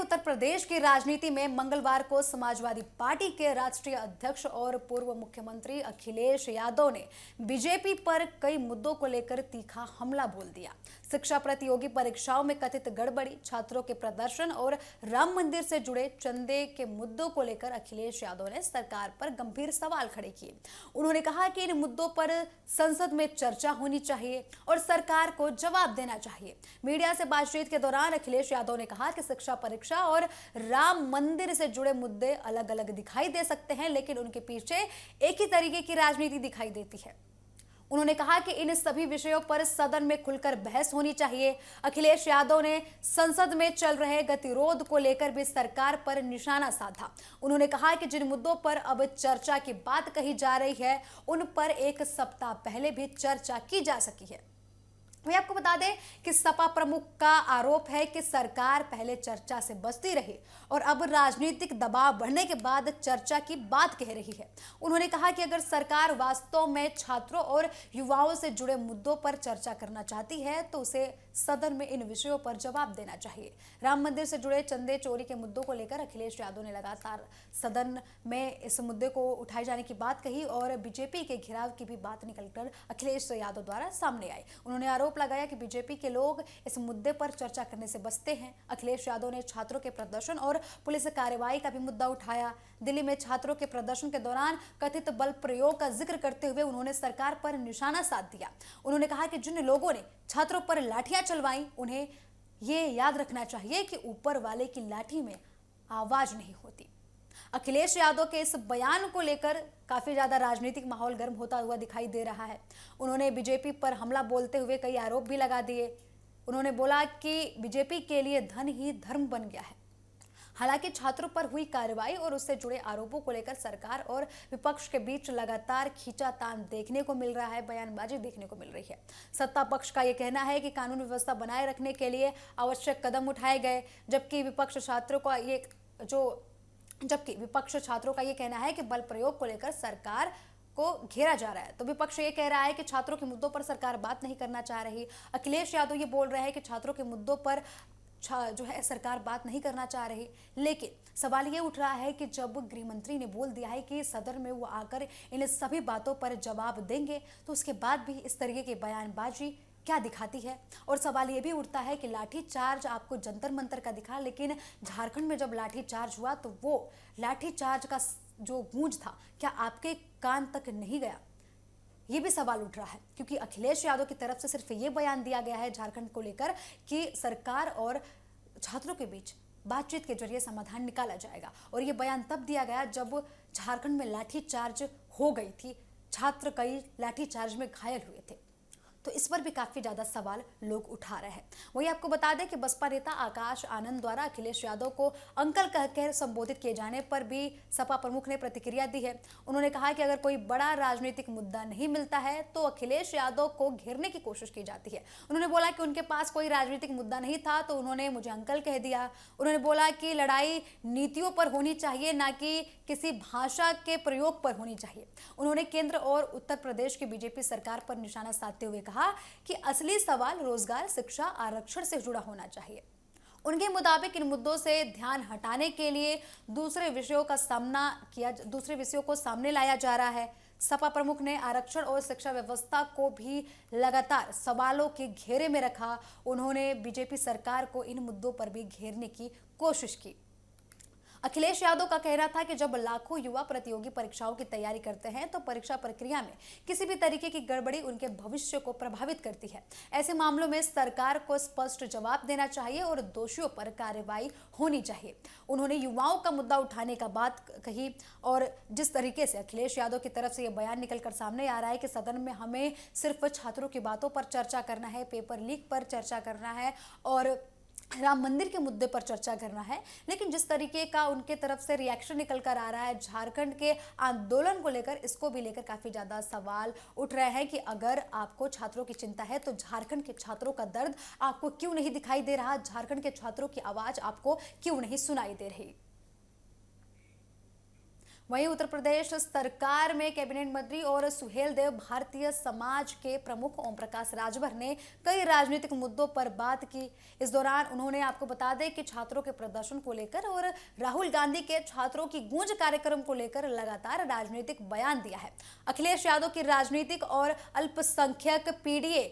उत्तर प्रदेश की राजनीति में मंगलवार को समाजवादी पार्टी के राष्ट्रीय अध्यक्ष और पूर्व मुख्यमंत्री अखिलेश यादव ने बीजेपी पर कई मुद्दों को लेकर तीखा हमला बोल दिया। शिक्षा प्रतियोगी परीक्षाओं में कथित गड़बड़ी, छात्रों के प्रदर्शन और राम मंदिर से जुड़े चंदे के मुद्दों को लेकर अखिलेश यादव ने सरकार पर गंभीर सवाल खड़े किए। उन्होंने कहा कि इन मुद्दों पर संसद में चर्चा होनी चाहिए और सरकार को जवाब देना चाहिए। मीडिया से बातचीत के दौरान अखिलेश यादव ने कहा कि शिक्षा परीक्षा और राम मंदिर से जुड़े मुद्दे अलग अलग दिखाई दे सकते हैं, लेकिन उनके पीछे एक ही तरीके की राजनीति दिखाई देती है। उन्होंने कहा कि इन सभी विषयों पर सदन में खुलकर बहस होनी चाहिए। अखिलेश यादव ने संसद में चल रहे गतिरोध को लेकर भी सरकार पर निशाना साधा। उन्होंने कहा कि जिन मुद्दों पर अब चर्चा की बात कही जा रही है, उन पर एक सप्ताह पहले भी चर्चा की जा सकी है। मैं आपको बता दें कि सपा प्रमुख का आरोप है कि सरकार पहले चर्चा से बचती रही और अब राजनीतिक दबाव बढ़ने के बाद चर्चा की बात कह रही है। उन्होंने कहा कि अगर सरकार वास्तव में छात्रों और युवाओं से जुड़े मुद्दों पर चर्चा करना चाहती है तो उसे सदन में इन विषयों पर जवाब देना चाहिए। राम मंदिर से जुड़े चंदे चोरी के मुद्दों को लेकर अखिलेश यादव ने लगातार सदन में इस मुद्दे को उठाए जाने की बात कही और बीजेपी के घिराव की भी बात निकलकर अखिलेश यादव द्वारा सामने आई। उन्होंने आरोप लगाया कि बीजेपी के लोग इस मुद्दे पर चर्चा करने से बचते हैं। अखिलेश यादव ने छात्रों के प्रदर्शन और पुलिस कार्रवाई का भी मुद्दा उठाया। दिल्ली में छात्रों के प्रदर्शन के दौरान कथित बल प्रयोग का जिक्र करते हुए उन्होंने सरकार पर निशाना साध दिया। उन्होंने कहा कि जिन लोगों ने छात्रों पर लाठियां चलवाई, उन्हें ये याद रखना चाहिए कि ऊपर वाले की लाठी में आवाज नहीं होती। अखिलेश यादव के इस बयान को लेकर काफी ज्यादा राजनीतिक माहौल गर्म होता हुआ दिखाई दे रहा है। उन्होंने बीजेपी पर हमला बोलते हुए कई आरोप भी लगा दिए। उन्होंने बोला कि बीजेपी के लिए धन ही धर्म बन गया है। हालांकि छात्रों पर हुई कार्रवाई और उससे जुड़े आरोपों को लेकर सरकार और विपक्ष के बीच लगातार खींचातान देखने को मिल रहा है, बयानबाजी देखने को मिल रही है। सत्ता पक्ष का यह कहना है कि कानून व्यवस्था बनाए रखने के लिए आवश्यक कदम उठाए गए, जबकि विपक्ष छात्रों का ये कहना है कि बल प्रयोग को लेकर सरकार को घेरा जा रहा है। तो विपक्ष ये कह रहा है कि छात्रों के मुद्दों पर सरकार बात नहीं करना चाह रही। अखिलेश यादव ये बोल रहे हैं कि छात्रों के मुद्दों पर सरकार बात नहीं करना चाह रही। लेकिन सवाल ये उठ रहा है कि जब गृह मंत्री ने बोल दिया है कि सदन में वो आकर इन सभी बातों पर जवाब देंगे, तो उसके बाद भी इस तरीके की बयानबाजी क्या दिखाती है। और सवाल ये भी उठता है कि लाठी चार्ज आपको जंतर मंतर का दिखा, लेकिन झारखंड में जब लाठी चार्ज हुआ तो वो लाठी चार्ज का जो गूंज था, क्या आपके कान तक नहीं गया? ये भी सवाल उठ रहा है, क्योंकि अखिलेश यादव की तरफ से सिर्फ ये बयान दिया गया है झारखंड को लेकर कि सरकार और छात्रों के बीच बातचीत के जरिए समाधान निकाला जाएगा। और ये बयान तब दिया गया जब झारखंड में लाठी चार्ज हो गई थी, छात्र कई लाठी चार्ज में घायल हुए थे। तो इस पर भी काफी ज्यादा सवाल लोग उठा रहे हैं। वही आपको बता दें कि बसपा नेता आकाश आनंद द्वारा अखिलेश यादव को अंकल कहकर संबोधित किए जाने पर भी सपा प्रमुख ने प्रतिक्रिया दी है। उन्होंने कहा कि अगर कोई बड़ा राजनीतिक मुद्दा नहीं मिलता है तो अखिलेश यादव को घेरने की कोशिश की जाती है। उन्होंने बोला कि उनके पास कोई राजनीतिक मुद्दा नहीं था तो उन्होंने मुझे अंकल कह दिया। उन्होंने बोला कि लड़ाई नीतियों पर होनी चाहिए, ना कि किसी भाषा के प्रयोग पर होनी चाहिए। उन्होंने केंद्र और उत्तर प्रदेश की बीजेपी सरकार पर निशाना साधते हुए कहा कि असली सवाल रोजगार, शिक्षा, आरक्षण से जुड़ा होना चाहिए। उनके मुताबिक इन मुद्दों से ध्यान हटाने के लिए दूसरे विषयों को सामने लाया जा रहा है। सपा प्रमुख ने आरक्षण और शिक्षा व्यवस्था को भी लगातार सवालों के घेरे में रखा। उन्होंने बीजेपी सरकार को इन मुद्दों पर भी घेरने की कोशिश की। अखिलेश यादव का कहना था कि जब लाखों युवा प्रतियोगी परीक्षाओं की तैयारी करते हैं तो परीक्षा प्रक्रिया में किसी भी तरीके की गड़बड़ी उनके भविष्य को प्रभावित करती है। ऐसे मामलों में सरकार को स्पष्ट जवाब देना चाहिए और दोषियों पर कार्रवाई होनी चाहिए। उन्होंने युवाओं का मुद्दा उठाने का बात कही और जिस तरीके से अखिलेश यादव की तरफ से यह बयान निकलकर सामने आ रहा है कि सदन में हमें सिर्फ छात्रों की बातों पर चर्चा करना है, पेपर लीक पर चर्चा करना है और राम मंदिर के मुद्दे पर चर्चा करना है, लेकिन जिस तरीके का उनके तरफ से रिएक्शन निकल कर आ रहा है झारखंड के आंदोलन को लेकर, इसको भी लेकर काफी ज्यादा सवाल उठ रहे हैं कि अगर आपको छात्रों की चिंता है तो झारखंड के छात्रों का दर्द आपको क्यों नहीं दिखाई दे रहा? झारखंड के छात्रों की आवाज आपको क्यों नहीं सुनाई दे रही? वहीं उत्तर प्रदेश सरकार में कैबिनेट मंत्री और सुहेलदेव भारतीय समाज के प्रमुख ओम प्रकाश राजभर ने कई राजनीतिक मुद्दों पर बात की। इस दौरान उन्होंने आपको बता दें कि छात्रों के प्रदर्शन को लेकर और राहुल गांधी के छात्रों की गूंज कार्यक्रम को लेकर लगातार राजनीतिक बयान दिया है। अखिलेश यादव की राजनीतिक और अल्पसंख्यक पीडीए